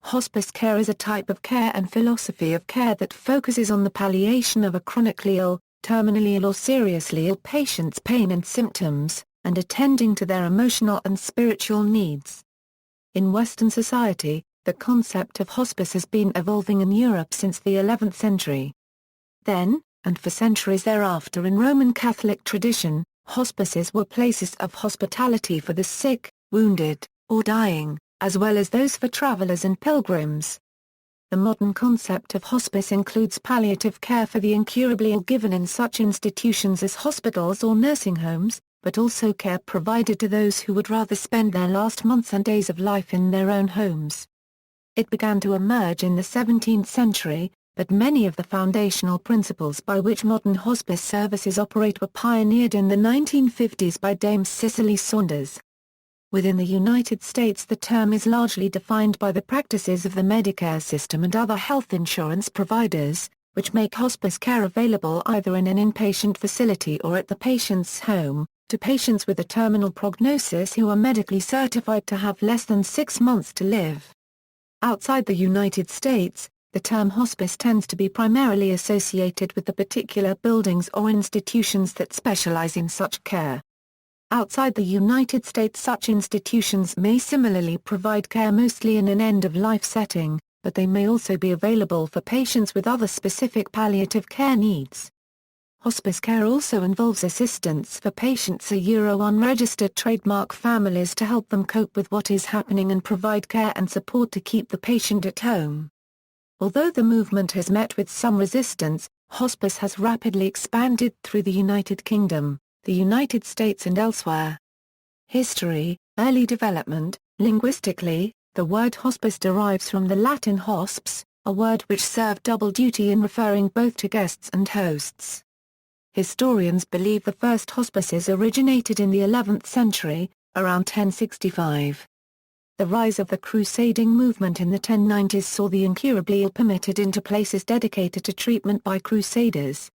Hospice care is a type of care and philosophy of care that focuses on the palliation of a chronically ill, terminally ill or seriously ill patient's pain and symptoms, and attending to their emotional and spiritual needs. In Western society, the concept of hospice has been evolving in Europe since the 11th century. Then, and for centuries thereafter in Roman Catholic tradition, hospices were places of hospitality for the sick, wounded, or dying, as well as those for travelers and pilgrims. The modern concept of hospice includes palliative care for the incurably ill given in such institutions as hospitals or nursing homes, but also care provided to those who would rather spend their last months and days of life in their own homes. It began to emerge in the 17th century, but many of the foundational principles by which modern hospice services operate were pioneered in the 1950s by Dame Cicely Saunders. Within the United States, the term is largely defined by the practices of the Medicare system and other health insurance providers, which make hospice care available either in an inpatient facility or at the patient's home, to patients with a terminal prognosis who are medically certified to have less than 6 months to live. Outside the United States, the term hospice tends to be primarily associated with the particular buildings or institutions that specialize in such care. Outside the United States, such institutions may similarly provide care mostly in an end-of-life setting, but they may also be available for patients with other specific palliative care needs. Hospice care also involves assistance for patients unregistered trademark families to help them cope with what is happening and provide care and support to keep the patient at home. Although the movement has met with some resistance, hospice has rapidly expanded through the United Kingdom, the United States and elsewhere. History, early development. Linguistically, the word hospice derives from the Latin hospes, a word which served double duty in referring both to guests and hosts. Historians believe the first hospices originated in the 11th century, around 1065. The rise of the crusading movement in the 1090s saw the incurably ill permitted into places dedicated to treatment by crusaders.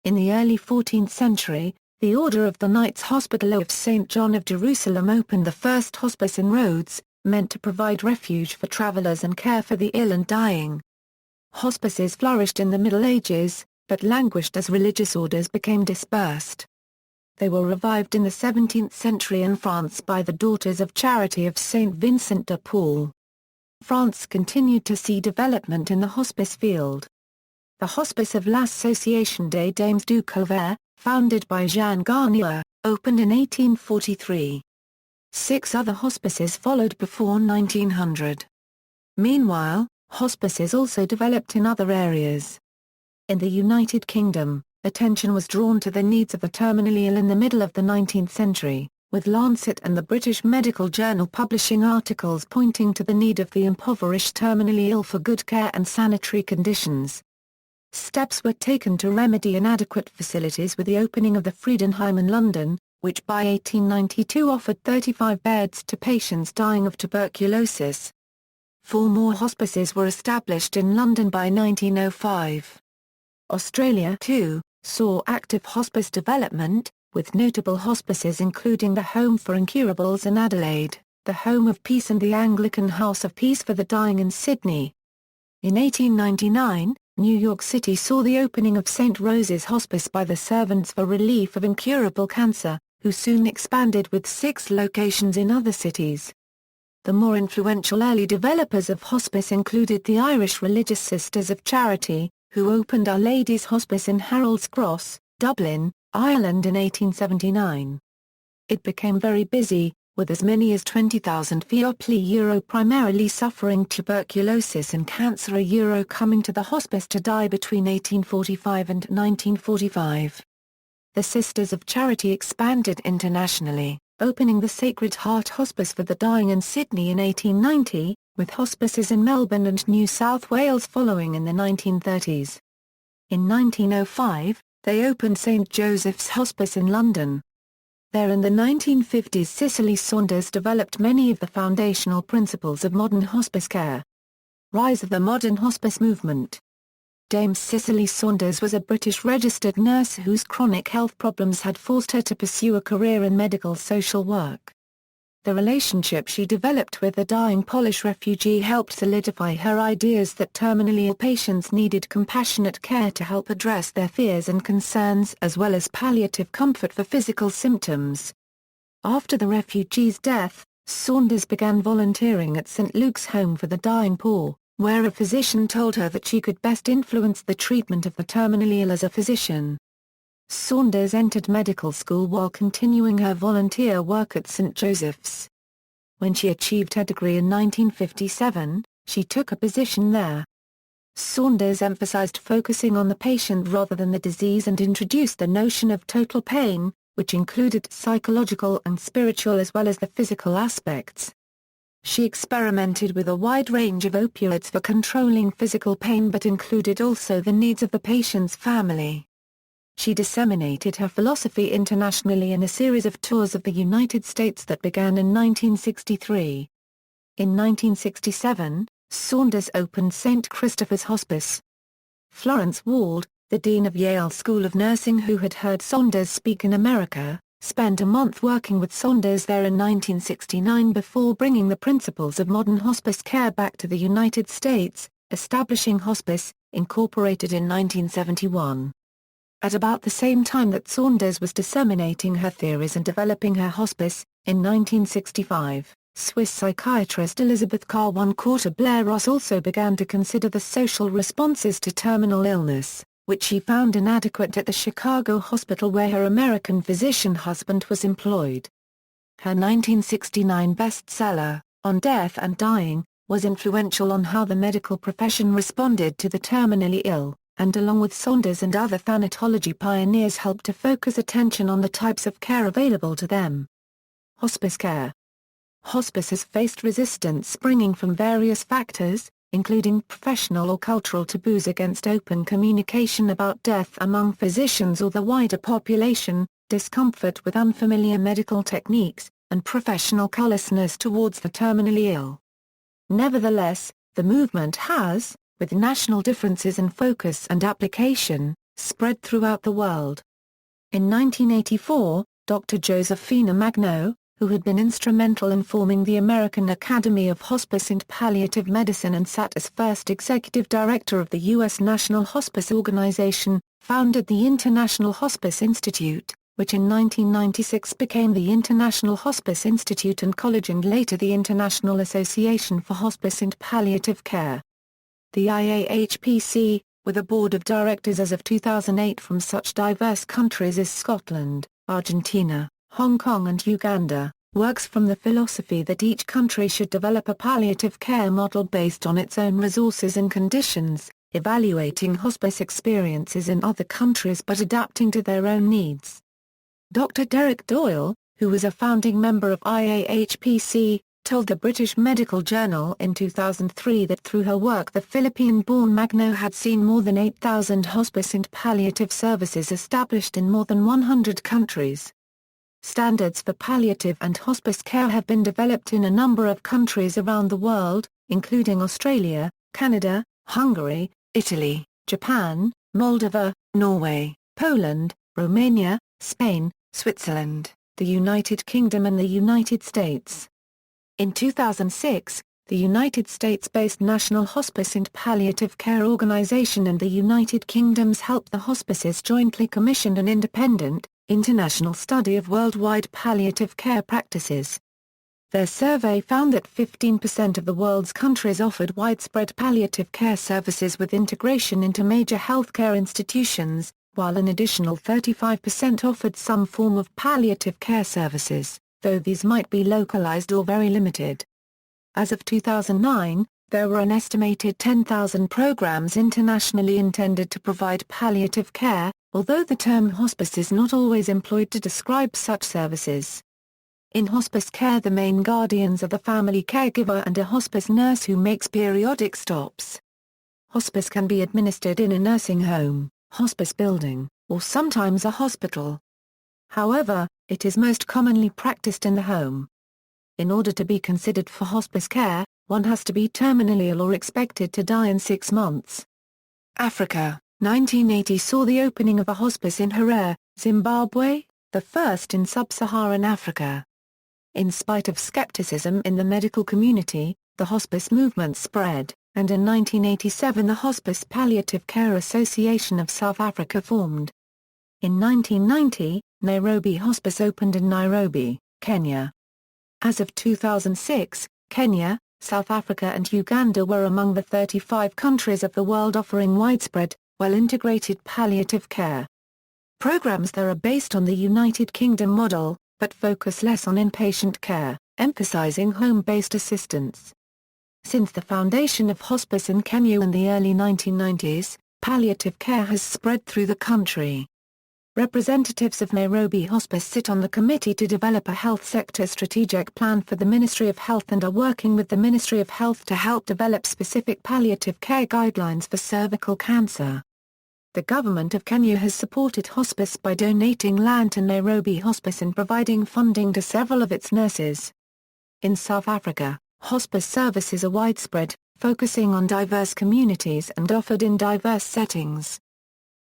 In the early 14th century, the Order of the Knights Hospital of St. John of Jerusalem opened the first hospice in Rhodes, meant to provide refuge for travelers and care for the ill and dying. Hospices flourished in the Middle Ages, but languished as religious orders became dispersed. They were revived in the 17th century in France by the Daughters of Charity of Saint Vincent de Paul. France continued to see development in the hospice field. The Hospice of l'Association des Dames du Calvaire, founded by Jean Garnier, opened in 1843. 6 other hospices followed before 1900. Meanwhile, hospices also developed in other areas. In the United Kingdom, attention was drawn to the needs of the terminally ill in the middle of the 19th century, with Lancet and the British Medical Journal publishing articles pointing to the need of the impoverished terminally ill for good care and sanitary conditions. Steps were taken to remedy inadequate facilities with the opening of the Friedenheim in London, which by 1892 offered 35 beds to patients dying of tuberculosis. 4 more hospices were established in London by 1905. Australia, too, saw active hospice development, with notable hospices including the Home for Incurables in Adelaide, the Home of Peace and the Anglican House of Peace for the Dying in Sydney. In 1899, New York City saw the opening of St. Rose's Hospice by the Servants for Relief of Incurable Cancer, who soon expanded with 6 locations in other cities. The more influential early developers of hospice included the Irish Religious Sisters of Charity, who opened Our Lady's Hospice in Harold's Cross, Dublin, Ireland in 1879. It became very busy, with as many as 20,000 Euro primarily suffering tuberculosis and cancer Euro coming to the hospice to die between 1845 and 1945. The Sisters of Charity expanded internationally, opening the Sacred Heart Hospice for the Dying in Sydney in 1890, with hospices in Melbourne and New South Wales following in the 1930s. In 1905, they opened St. Joseph's Hospice in London. There in the 1950s, Cicely Saunders developed many of the foundational principles of modern hospice care. Rise of the modern hospice movement. Dame Cicely Saunders was a British registered nurse whose chronic health problems had forced her to pursue a career in medical social work. The relationship she developed with the dying Polish refugee helped solidify her ideas that terminally ill patients needed compassionate care to help address their fears and concerns as well as palliative comfort for physical symptoms. After the refugee's death, Saunders began volunteering at St. Luke's Home for the Dying Poor, where a physician told her that she could best influence the treatment of the terminally ill as a physician. Saunders entered medical school while continuing her volunteer work at St. Joseph's. When she achieved her degree in 1957, she took a position there. Saunders emphasized focusing on the patient rather than the disease and introduced the notion of total pain, which included psychological and spiritual as well as the physical aspects. She experimented with a wide range of opioids for controlling physical pain but included also the needs of the patient's family. She disseminated her philosophy internationally in a series of tours of the United States that began in 1963. In 1967, Saunders opened St. Christopher's Hospice. Florence Wald, the dean of Yale School of Nursing who had heard Saunders speak in America, spent a month working with Saunders there in 1969 before bringing the principles of modern hospice care back to the United States, establishing Hospice, Incorporated in 1971. At about the same time that Saunders was disseminating her theories and developing her hospice, in 1965, Swiss psychiatrist Elizabeth Carr-One-Quarter-Blair-Ross also began to consider the social responses to terminal illness, which she found inadequate at the Chicago hospital where her American physician husband was employed. Her 1969 bestseller, On Death and Dying, was influential on how the medical profession responded to the terminally ill, and along with Saunders and other thanatology pioneers helped to focus attention on the types of care available to them. Hospice care. Hospice has faced resistance springing from various factors, including professional or cultural taboos against open communication about death among physicians or the wider population, discomfort with unfamiliar medical techniques, and professional callousness towards the terminally ill. Nevertheless, the movement has, with national differences in focus and application, spread throughout the world. In 1984, Dr. Josephina Magno, who had been instrumental in forming the American Academy of Hospice and Palliative Medicine and sat as first executive director of the U.S. National Hospice Organization, founded the International Hospice Institute, which in 1996 became the International Hospice Institute and College and later the International Association for Hospice and Palliative Care. The IAHPC, with a board of directors as of 2008 from such diverse countries as Scotland, Argentina, Hong Kong and Uganda, works from the philosophy that each country should develop a palliative care model based on its own resources and conditions, evaluating hospice experiences in other countries but adapting to their own needs. Dr. Derek Doyle, who was a founding member of IAHPC, told the British Medical Journal in 2003 that through her work the Philippine-born Magno had seen more than 8,000 hospice and palliative services established in more than 100 countries. Standards for palliative and hospice care have been developed in a number of countries around the world, including Australia, Canada, Hungary, Italy, Japan, Moldova, Norway, Poland, Romania, Spain, Switzerland, the United Kingdom and the United States. In 2006, the United States-based National Hospice and Palliative Care Organization and the United Kingdom's Help the Hospices jointly commissioned an independent, international study of worldwide palliative care practices. Their survey found that 15% of the world's countries offered widespread palliative care services with integration into major healthcare institutions, while an additional 35% offered some form of palliative care services, though these might be localized or very limited. As of 2009, there were an estimated 10,000 programs internationally intended to provide palliative care, although the term hospice is not always employed to describe such services. In hospice care, the main guardians are the family caregiver and a hospice nurse who makes periodic stops. Hospice can be administered in a nursing home, hospice building, or sometimes a hospital. However, it is most commonly practiced in the home. In order to be considered for hospice care, one has to be terminally ill or expected to die in 6 months. Africa, 1980 saw the opening of a hospice in Harare, Zimbabwe, the first in sub-Saharan Africa. In spite of skepticism in the medical community, the hospice movement spread, and in 1987 the Hospice Palliative Care Association of South Africa formed. In 1990, Nairobi Hospice opened in Nairobi, Kenya. As of 2006, Kenya, South Africa and Uganda were among the 35 countries of the world offering widespread, well-integrated palliative care. Programs there are based on the United Kingdom model, but focus less on inpatient care, emphasizing home-based assistance. Since the foundation of hospice in Kenya in the early 1990s, palliative care has spread through the country. Representatives of Nairobi Hospice sit on the committee to develop a health sector strategic plan for the Ministry of Health and are working with the Ministry of Health to help develop specific palliative care guidelines for cervical cancer. The government of Kenya has supported hospice by donating land to Nairobi Hospice and providing funding to several of its nurses. In South Africa, hospice services are widespread, focusing on diverse communities and offered in diverse settings.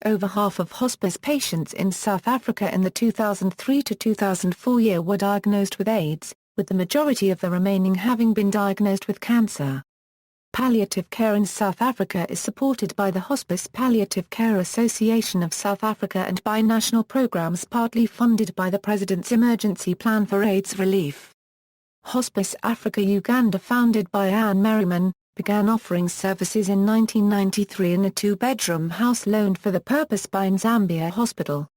Over half of hospice patients in South Africa in the 2003 to 2004 year were diagnosed with AIDS, with the majority of the remaining having been diagnosed with cancer. Palliative care in South Africa is supported by the Hospice Palliative Care Association of South Africa and by national programs partly funded by the President's Emergency Plan for AIDS Relief. Hospice Africa Uganda, founded by Anne Merriman, began offering services in 1993 in a two-bedroom house loaned for the purpose by Nzambia Hospital.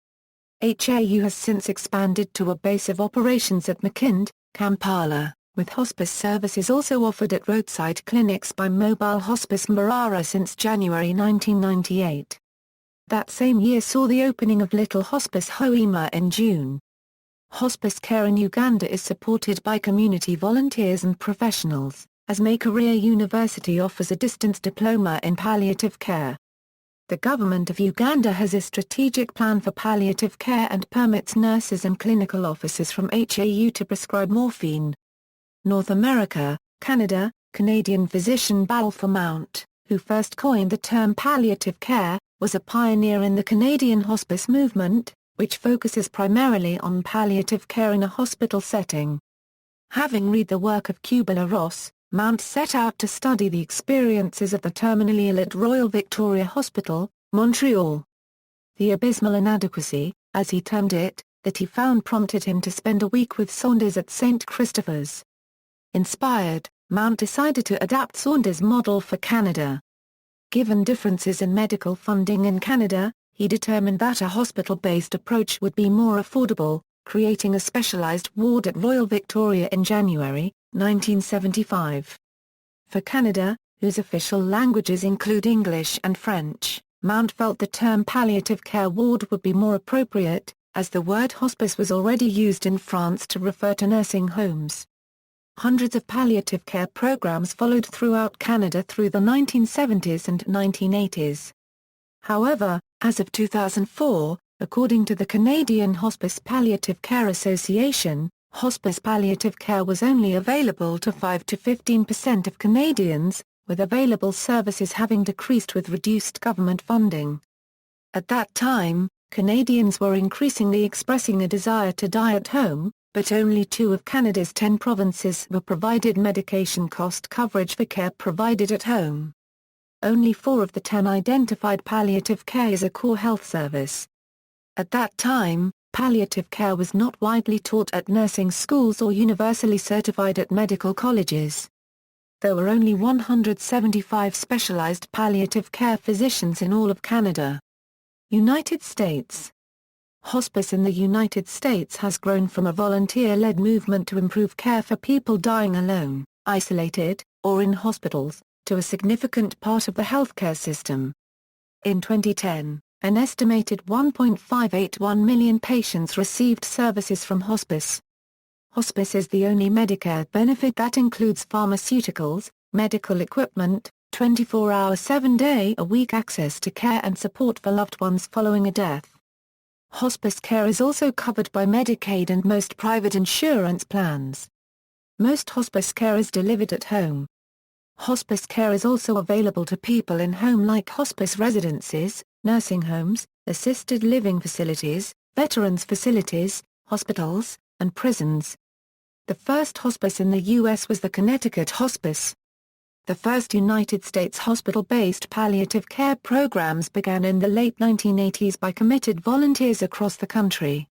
HAU has since expanded to a base of operations at Makinde, Kampala, with hospice services also offered at roadside clinics by Mobile Hospice Mbarara since January 1998. That same year saw the opening of Little Hospice Hoima in June. Hospice care in Uganda is supported by community volunteers and professionals, as Career University offers a distance diploma in palliative care. The government of Uganda has a strategic plan for palliative care and permits nurses and clinical officers from HAU to prescribe morphine. North America, Canada, Canadian physician Balfour Mount, who first coined the term palliative care, was a pioneer in the Canadian hospice movement, which focuses primarily on palliative care in a hospital setting. Having read the work of Kubler-Ross, Mount set out to study the experiences of the terminally ill at Royal Victoria Hospital, Montreal. The abysmal inadequacy, as he termed it, that he found prompted him to spend a week with Saunders at St. Christopher's. Inspired, Mount decided to adapt Saunders' model for Canada. Given differences in medical funding in Canada, he determined that a hospital-based approach would be more affordable, creating a specialized ward at Royal Victoria in January 1975. For Canada, whose official languages include English and French, Mount felt the term palliative care ward would be more appropriate, as the word hospice was already used in France to refer to nursing homes. Hundreds of palliative care programs followed throughout Canada through the 1970s and 1980s. However, as of 2004, according to the Canadian Hospice Palliative Care Association, hospice palliative care was only available to 5 to 15% of Canadians, with available services having decreased with reduced government funding. At that time, Canadians were increasingly expressing a desire to die at home, but only 2 of Canada's 10 provinces were provided medication cost coverage for care provided at home. Only 4 of the 10 identified palliative care as a core health service. At that time, palliative care was not widely taught at nursing schools or universally certified at medical colleges. There were only 175 specialized palliative care physicians in all of Canada. United States. Hospice in the United States has grown from a volunteer-led movement to improve care for people dying alone, isolated, or in hospitals, to a significant part of the healthcare system. In 2010, an estimated 1.581 million patients received services from hospice. Hospice is the only Medicare benefit that includes pharmaceuticals, medical equipment, 24-hour 7-day-a-week access to care and support for loved ones following a death. Hospice care is also covered by Medicaid and most private insurance plans. Most hospice care is delivered at home. Hospice care is also available to people in home-like hospice residences, nursing homes, assisted living facilities, veterans facilities, hospitals, and prisons. The first hospice in the U.S. was the Connecticut Hospice. The first United States hospital-based palliative care programs began in the late 1980s by committed volunteers across the country.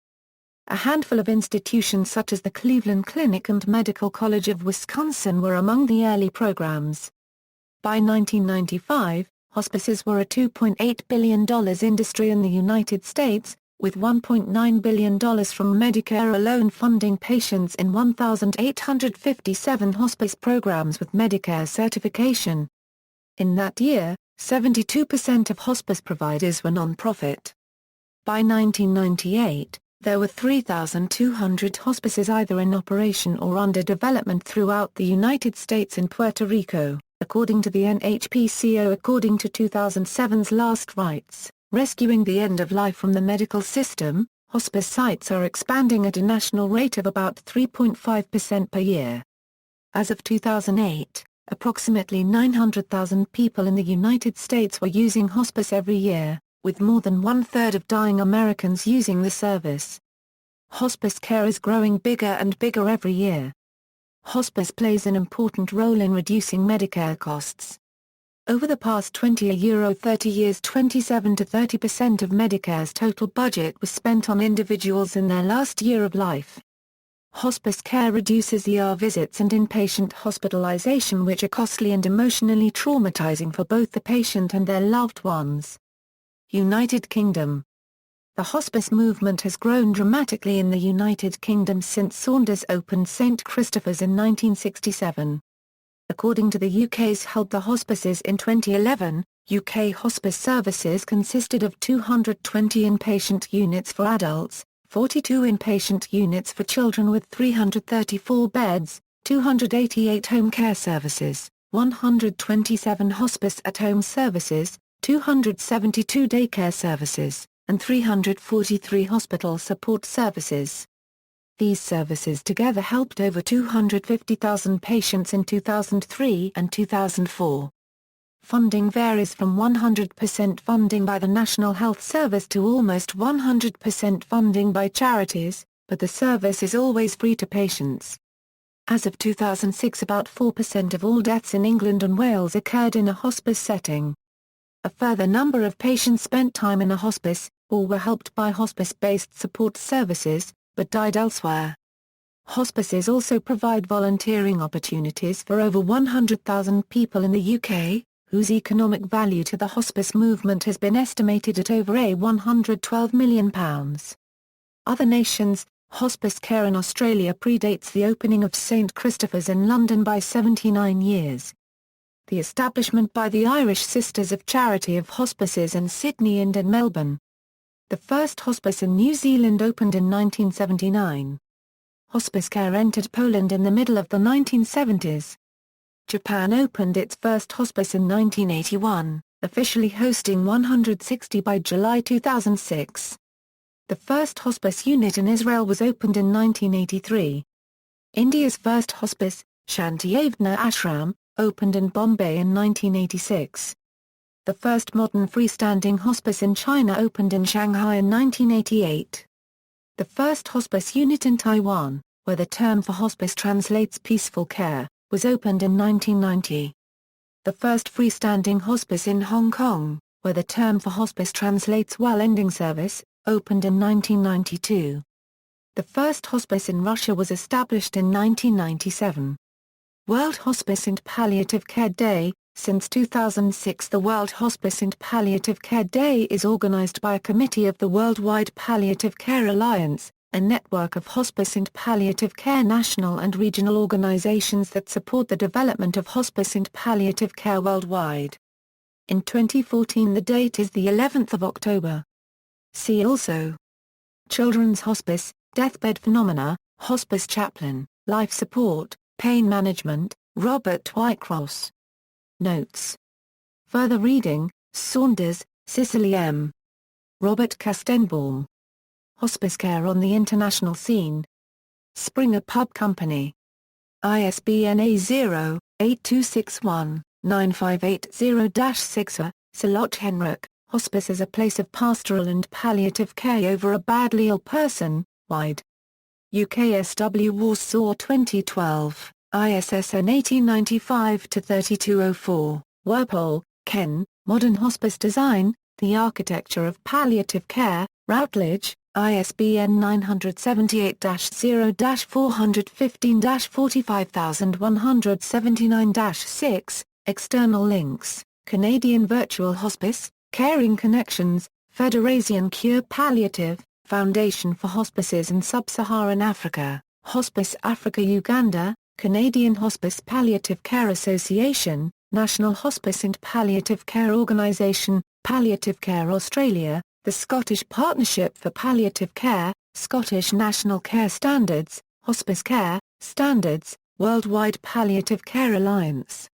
A handful of institutions such as the Cleveland Clinic and Medical College of Wisconsin were among the early programs. By 1995, hospices were a $2.8 billion industry in the United States, with $1.9 billion from Medicare alone funding patients in 1,857 hospice programs with Medicare certification. In that year, 72% of hospice providers were non-profit. By 1998, there were 3,200 hospices either in operation or under development throughout the United States and Puerto Rico, according to the NHPCO. According to 2007's Last Rites, Rescuing the End of Life from the Medical System, hospice sites are expanding at a national rate of about 3.5% per year. As of 2008, approximately 900,000 people in the United States were using hospice every year, with more than one-third of dying Americans using the service. Hospice care is growing bigger and bigger every year. Hospice plays an important role in reducing Medicare costs. Over the past 30 years, 27 to 30% of Medicare's total budget was spent on individuals in their last year of life. Hospice care reduces ER visits and inpatient hospitalization, which are costly and emotionally traumatizing for both the patient and their loved ones. United Kingdom. The hospice movement has grown dramatically in the United Kingdom since Saunders opened St Christopher's in 1967. According to the UK's Help the Hospices in 2011, UK hospice services consisted of 220 inpatient units for adults, 42 inpatient units for children with 334 beds, 288 home care services, 127 hospice at-home services, 272 daycare services, and 343 hospital support services. These services together helped over 250,000 patients in 2003 and 2004. Funding varies from 100% funding by the National Health Service to almost 100% funding by charities, but the service is always free to patients. As of 2006, about 4% of all deaths in England and Wales occurred in a hospice setting. A further number of patients spent time in a hospice, or were helped by hospice-based support services, but died elsewhere. Hospices also provide volunteering opportunities for over 100,000 people in the UK, whose economic value to the hospice movement has been estimated at over £112 million. Other nations. Hospice care in Australia predates the opening of St Christopher's in London by 79 years. The establishment by the Irish Sisters of Charity of hospices in Sydney and in Melbourne. The first hospice in New Zealand opened in 1979. Hospice care entered Poland in the middle of the 1970s. Japan opened its first hospice in 1981, officially hosting 160 by July 2006. The first hospice unit in Israel was opened in 1983. India's first hospice, Shanti Ashram, opened in Bombay in 1986. The first modern freestanding hospice in China opened in Shanghai in 1988. The first hospice unit in Taiwan, where the term for hospice translates peaceful care, was opened in 1990. The first freestanding hospice in Hong Kong, where the term for hospice translates well-ending service, opened in 1992. The first hospice in Russia was established in 1997. World Hospice and Palliative Care Day. Since 2006, the World Hospice and Palliative Care Day is organized by a committee of the Worldwide Palliative Care Alliance, a network of hospice and palliative care national and regional organizations that support the development of hospice and palliative care worldwide. In 2014, the date is the 11th of October. See also: Children's Hospice, Deathbed Phenomena, Hospice Chaplain, Life Support, Pain Management, Robert Whitecross. Notes. Further reading: Saunders, Cicely M. Robert Kastenbaum. Hospice Care on the International Scene. Springer Pub Company. ISBN A0-8261-9580-6. Saloch Henrik, Hospice as a Place of Pastoral and Palliative Care over a Badly Ill Person, Wide. UKSW Warsaw 2012, ISSN 1895-3204, Werpol, Ken, Modern Hospice Design, The Architecture of Palliative Care, Routledge, ISBN 978-0-415-45179-6, external links, Canadian Virtual Hospice, Caring Connections, Fédération Cure Palliative, Foundation for Hospices in Sub-Saharan Africa, Hospice Africa Uganda, Canadian Hospice Palliative Care Association, National Hospice and Palliative Care Organisation, Palliative Care Australia, the Scottish Partnership for Palliative Care, Scottish National Care Standards, Hospice Care Standards, Worldwide Palliative Care Alliance.